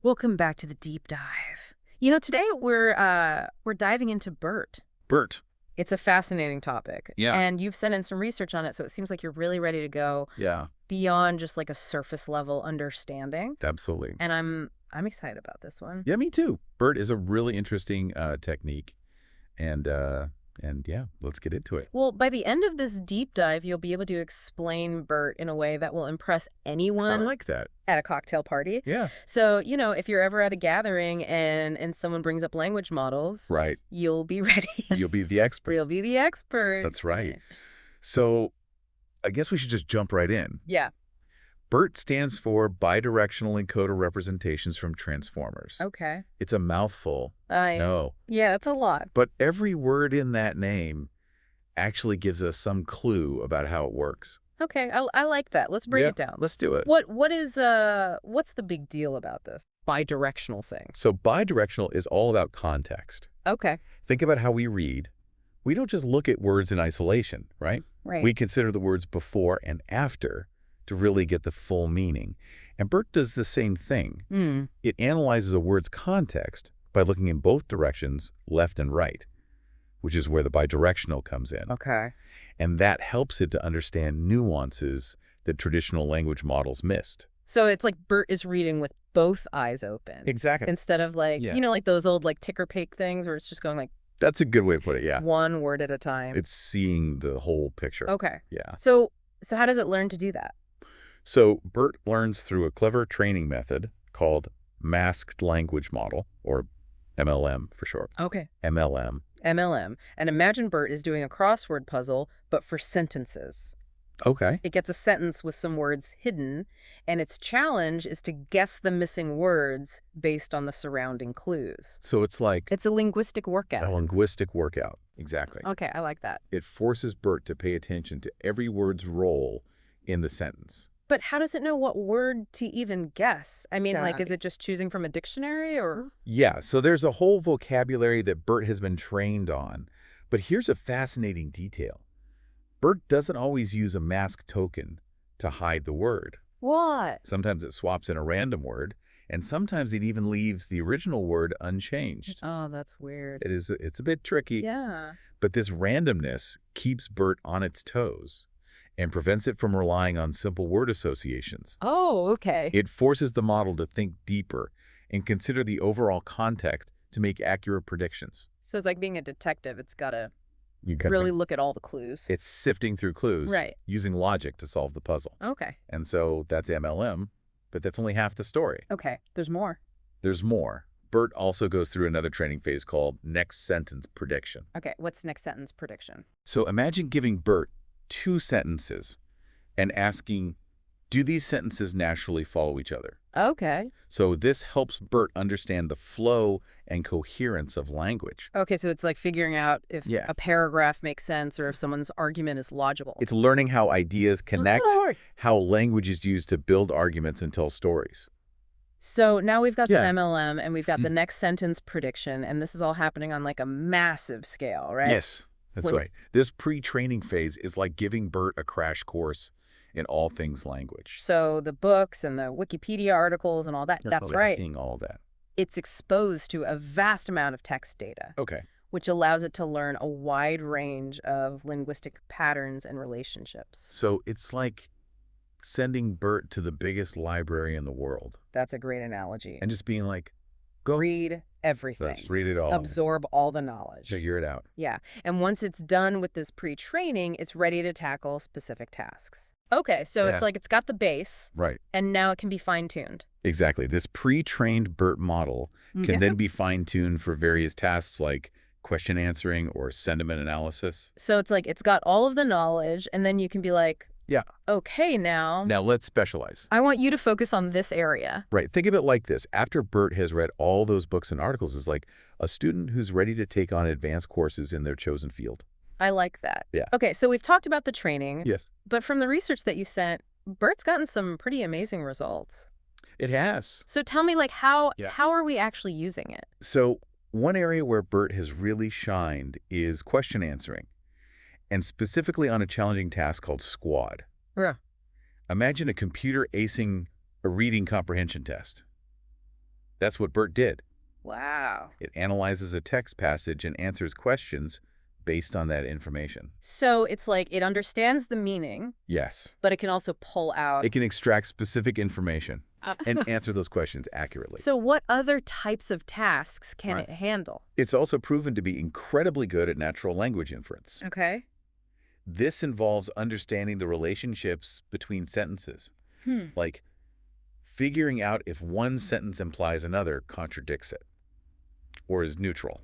Welcome back to the deep dive. Today we're diving into BERT. BERT. It's a fascinating topic. Yeah. And you've sent in some research on it, so it seems like you're really ready to go Yeah, beyond just like a surface level understanding. absolutely. And I'm excited about this one. Yeah, me too. BERT is a really interesting technique, and yeah, let's get into it. Well, by the end of this deep dive, you'll be able to explain BERT in a way that will impress I anyone like that. at a cocktail party. Yeah. So, if you're ever at a gathering and someone brings up language models, Right. you'll be ready. You'll be the expert. You'll be the expert. That's right. So I guess we should just jump right in. Yeah. BERT stands for Bidirectional Encoder Representations from Transformers. Okay. It's a mouthful. I No. Yeah, that's a lot. But every word in that name actually gives us some clue about how it works. Okay, I like that. Let's break Yeah, it down. let's do it. What's the big deal about this bidirectional thing? So bidirectional is all about context. Okay. Think about how we read. We don't just look at words in isolation, right? Right. We consider the words before and after to really get the full meaning. And BERT does the same thing. It analyzes a word's context by looking in both directions, left and right, which is where the bidirectional comes in. Okay. And that helps it to understand nuances that traditional language models missed. So it's like Bert is reading with both eyes open. Exactly. Instead of like, Yeah. like those old like ticker pake things where it's just going like That's a good way to put it, yeah. one word at a time. It's seeing the whole picture. Okay. Yeah. So how does it learn to do that? So BERT learns through a clever training method called masked language model, or MLM for short. Okay. MLM. MLM. And imagine Bert is doing a crossword puzzle, but for sentences. Okay. It gets a sentence with some words hidden, and its challenge is to guess the missing words based on the surrounding clues. So it's like It's a linguistic a workout. linguistic workout. Exactly. Okay, I like that. It forces BERT to pay attention to every word's role in the sentence. But how does it know what word to even guess? I mean, Yeah. is it just choosing from a dictionary or? Yeah, so there's a whole vocabulary that BERT has been trained on. But here's a fascinating detail. BERT doesn't always use a mask token to hide the word. What? Sometimes it swaps in a random word, and sometimes it even leaves the original word unchanged. Oh, that's weird. It's a bit tricky, Yeah. but this randomness keeps BERT on its toes and prevents it from relying on simple word associations. Oh, okay. It forces the model to think deeper and consider the overall context to make accurate predictions. So it's like being a detective. It's got to You gotta really think- look at all the clues. It's sifting through clues, Right. using logic to solve the puzzle. Okay. And so that's MLM, but that's only half the story. Okay. There's more. There's more. BERT also goes through another training phase called next sentence prediction. Okay. What's next sentence prediction? So imagine giving BERT 2 sentences and asking, do these sentences naturally follow each other? Okay. So this helps BERT understand the flow and coherence of language. Okay, so it's like figuring out if Yeah. a paragraph makes sense or if someone's argument is logical. It's learning how ideas connect, how language is used to build arguments and tell stories. So now we've got some Yeah. MLM and we've got the next sentence prediction, and this is all happening on like a massive scale, right? Yes, that's Wait. right. This pre-training phase is like giving BERT a crash course in all things language. So the books and the Wikipedia articles and all that, that's Yeah, right. Seeing all of that. It's exposed to a vast amount of text data, Okay. which allows it to learn a wide range of linguistic patterns and relationships. So it's like sending BERT to the biggest library in the world That's a great analogy. and just being like, go, Read everything. let's read it all. Absorb all the knowledge. Figure it out. Yeah. And once it's done with this pre-training, it's ready to tackle specific tasks. Okay, so Yeah. it's like it's got the base, Right. and now it can be fine-tuned. Exactly. This pre-trained BERT model can Yeah. then be fine-tuned for various tasks like question answering or sentiment analysis. So it's like it's got all of the knowledge, and then you can be like, Yeah. okay, now Now let's specialize. I want you to focus on this area. Right. Think of it like this. After BERT has read all those books and articles, it's like a student who's ready to take on advanced courses in their chosen field. I like that. Yeah. Okay, so we've talked about the training, Yes. but from the research that you sent, Bert's gotten some pretty amazing results. It has. So tell me, like, how Yeah. are we actually using it? So one area where BERT has really shined is question answering, and specifically on a challenging task called SQUAD. Yeah. Imagine a computer acing a reading comprehension test. That's what BERT did. Wow. It analyzes a text passage and answers questions based on that information. So it's like it understands the meaning, Yes. but it can also pull out. It can extract specific information and answer those questions accurately. So what other types of tasks can Right. it handle? It's also proven to be incredibly good at natural language inference. Okay. This involves understanding the relationships between sentences, like figuring out if one sentence implies another contradicts it or is neutral.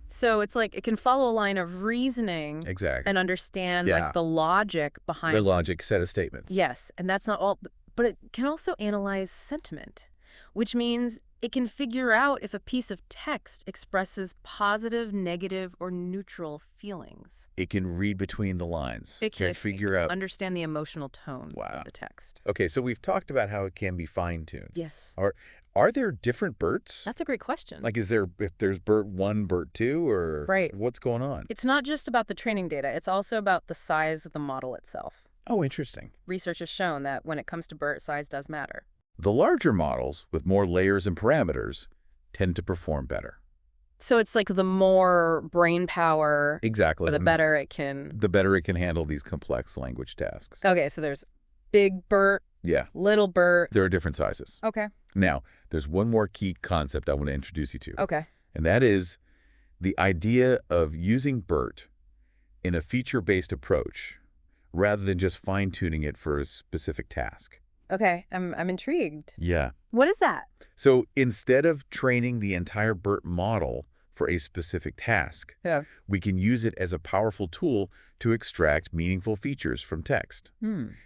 So it's like it can follow a line of reasoning Exactly. and understand Yeah. like the logic behind. The logic set of statements. Yes, and that's not all, but it can also analyze sentiment, which means it can figure out if a piece of text expresses positive, negative, or neutral feelings. It can read between the lines. It can figure out. understand the emotional tone Wow. of the text. Okay, so we've talked about how it can be fine-tuned. Yes. Are there different BERTs? That's a great question. Like, if there's BERT 1, BERT 2, or Right. what's going on? It's not just about the training data, it's also about the size of the model itself. Oh, interesting. Research has shown that when it comes to BERT, size does matter. The larger models with more layers and parameters tend to perform better. So it's like the more brain power, Exactly. the better it can. The better it can handle these complex language tasks. Okay, so there's big BERT, Yeah, little BERT. there are different sizes. Okay. Now, there's one more key concept I want to introduce you to, Okay. and that is the idea of using BERT in a feature-based approach rather than just fine-tuning it for a specific task. Okay. I'm intrigued. Yeah. What is that? So instead of training the entire BERT model for a specific task, Yeah. we can use it as a powerful tool to extract meaningful features from text.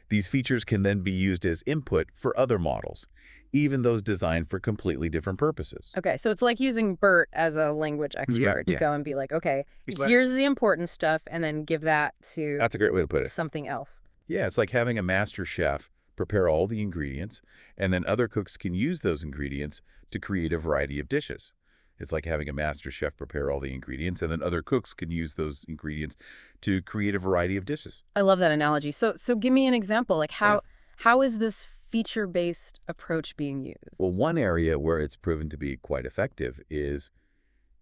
These features can then be used as input for other models, even those designed for completely different purposes. Okay, so it's like using BERT as a language expert to yeah. go and be like, okay, Exactly. here's the important stuff, and then give that to That's a great way to put it. something else. Yeah, it's like having a master chef prepare all the ingredients, and then other cooks can use those ingredients to create a variety of dishes. It's like having a master chef prepare all the ingredients, and then other cooks can use those ingredients to create a variety of dishes. I love that analogy. So give me an example. Like how is this feature-based approach being used? Well, one area where it's proven to be quite effective is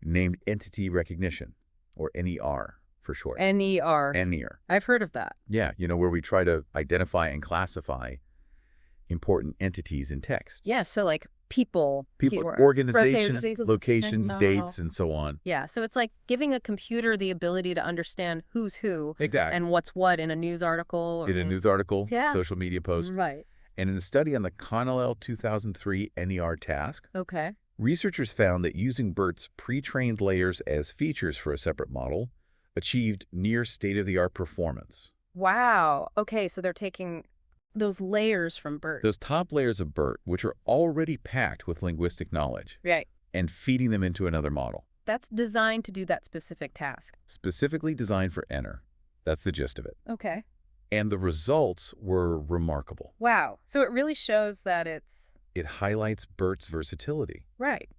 named entity recognition, or NER for short. NER. NER. I've heard of that. Yeah, where we try to identify and classify important entities in texts. Yeah, so like people, organizations, places, locations, no. dates, and so on. Yeah, so it's like giving a computer the ability to understand who's who Exactly. and what's what in a news article. Or In a news article, Yeah. social media post. Right. And in a study on the Connell 2003 NER task, Okay. researchers found that using BERT's pre-trained layers as features for a separate model achieved near state-of-the-art performance. Wow. Okay, so they're taking those layers from BERT. Those top layers of BERT, which are already packed with linguistic knowledge, Right. and feeding them into another model, That's designed to do that specific task. specifically designed for NER. That's the gist of it. Okay. And the results were remarkable. Wow. So it really shows that it's It highlights BERT's versatility. right.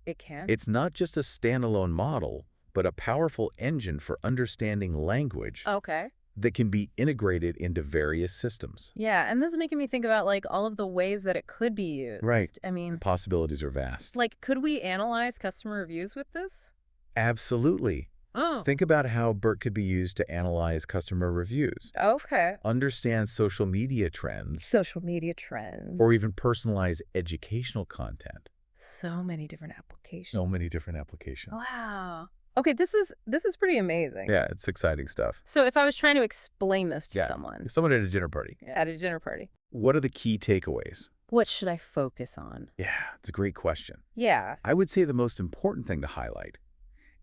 It can. It's not just a standalone model, but a powerful engine for understanding language Okay. that can be integrated into various systems. Yeah, and this is making me think about like all of the ways that it could be used. Right. I mean, Possibilities are vast. like could we analyze customer reviews with this? Absolutely. Oh. Think about how BERT could be used to analyze customer reviews, Okay. understand social media trends, Social media trends. or even personalize educational content. So many different applications. So many different applications. Wow. Okay, this is pretty amazing. Yeah, it's exciting stuff. So if I was trying to explain this to someone Someone at a dinner party, at a dinner party, what are the key takeaways? what should I focus on? Yeah, it's a great question. Yeah. I would say the most important thing to highlight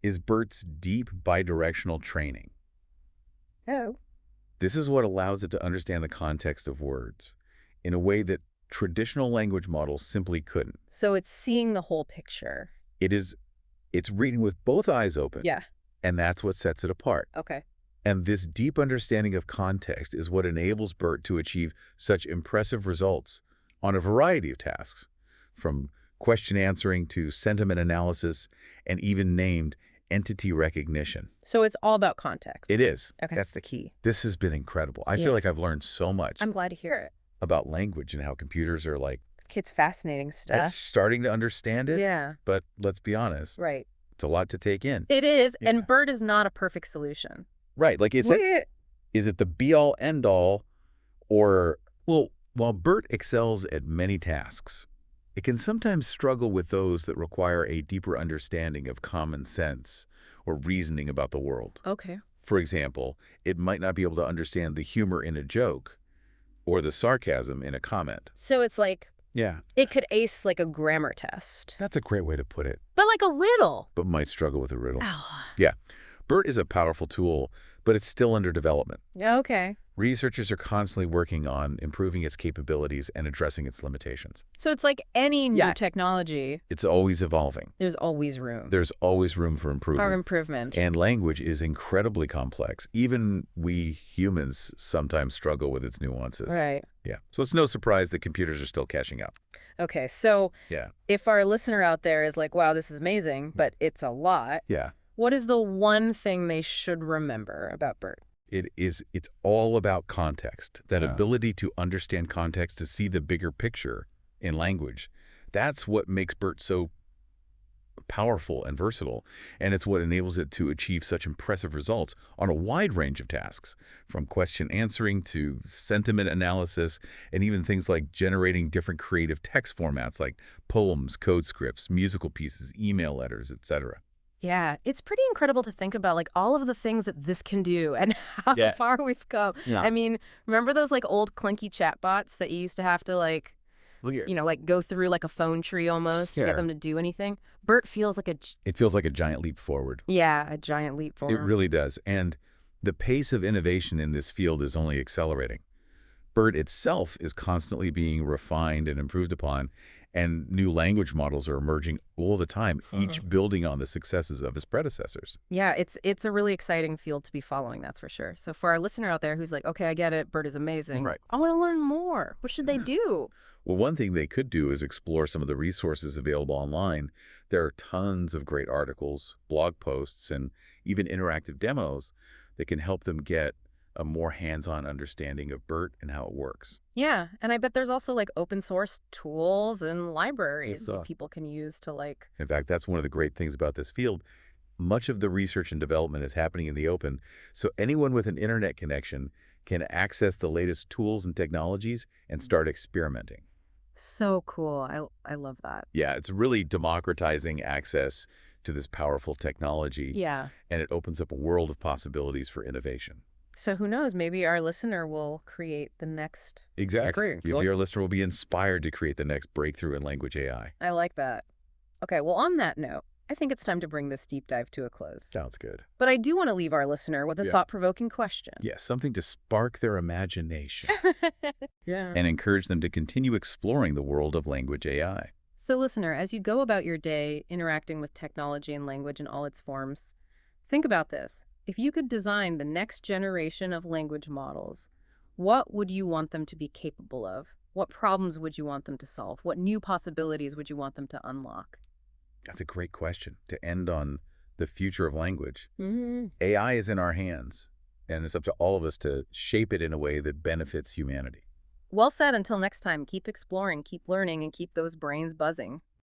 is BERT's deep bidirectional training. Oh. This is what allows it to understand the context of words in a way that traditional language models simply couldn't. So it's seeing the whole picture. It's reading with both eyes open. Yeah. And that's what sets it apart. Okay. And this deep understanding of context is what enables BERT to achieve such impressive results on a variety of tasks, from question answering to sentiment analysis and even named entity recognition. So it's all about context. It is. Okay. That's the key. This has been incredible. I Yeah. feel like I've learned so much I'm glad to hear it. about language and how computers are like It's fascinating It's stuff. starting to understand it, Yeah, but let's be honest, right. it's a lot to take in. It is, Yeah. and BERT is not a perfect solution. Right, like, is it the be-all, end-all, or, well, while BERT excels at many tasks, it can sometimes struggle with those that require a deeper understanding of common sense or reasoning about the world. Okay. For example, it might not be able to understand the humor in a joke or the sarcasm in a comment. So it's like Yeah, it could ace like a grammar test, that's a great way to put it, but like a riddle. but might struggle with a riddle. Oh, Yeah, BERT is a powerful tool, but it's still under development. okay. Researchers are constantly working on improving its capabilities and addressing its limitations. So it's like any new Yeah. technology, It's always evolving. there's always room There's always room for for improvement. improvement. And language is incredibly complex. Even we humans sometimes struggle with its nuances. Right. Yeah. So it's no surprise that computers are still catching up. Okay, so Yeah. if our listener out there is like, wow, this is amazing, but it's a lot, Yeah. what is the one thing they should remember about BERT? It's all about context. That Oh. ability to understand context, to see the bigger picture in language. That's what makes BERT so powerful and versatile, and it's what enables it to achieve such impressive results on a wide range of tasks, from question answering to sentiment analysis, and even things like generating different creative text formats like poems, code scripts, musical pieces, email letters, etc. Yeah, it's pretty incredible to think about like all of the things that this can do and how Yeah. far we've come. Yeah. I mean, remember those like old clunky chatbots that you used to have to like, Look here. like go through like a phone tree almost to Yeah. get them to do anything? BERT feels like It feels like a giant leap forward. a giant leap It forward. really does. And the pace of innovation in this field is only accelerating. BERT itself is constantly being refined and improved upon, and new language models are emerging all the time, each building on the successes of its predecessors. Yeah, it's a really exciting field to be following, that's for sure. So for our listener out there who's like, okay, I get it, BERT is amazing. Right. I want to learn more. What should they do? Well, one thing they could do is explore some of the resources available online. There are tons of great articles, blog posts, and even interactive demos that can help them get a more hands-on understanding of BERT and how it works. Yeah, and I bet there's also like open source tools and libraries Yes, that people can use to like. In fact, that's one of the great things about this field. Much of the research and development is happening in the open, so anyone with an internet connection can access the latest tools and technologies and start experimenting. So cool. I love that. Yeah, it's really democratizing access to this powerful technology, Yeah. and it opens up a world of possibilities for innovation. So who knows, maybe our listener will create the next. Exactly. Agree. Maybe your listener will be inspired to create the next breakthrough in language AI. I like that. Okay, well, on that note, I think it's time to bring this deep dive to a close. Sounds good. But I do want to leave our listener with a Yeah. thought-provoking question. Yes, something to spark their imagination Yeah. and encourage them to continue exploring the world of language AI. So listener, as you go about your day interacting with technology and language in all its forms, think about this. If you could design the next generation of language models, what would you want them to be capable of? What problems would you want them to solve? What new possibilities would you want them to unlock? That's a great question to end on the future of language. Mm-hmm. AI is in our hands, and it's up to all of us to shape it in a way that benefits humanity. Well said. Until next time, keep exploring, keep learning, and keep those brains buzzing.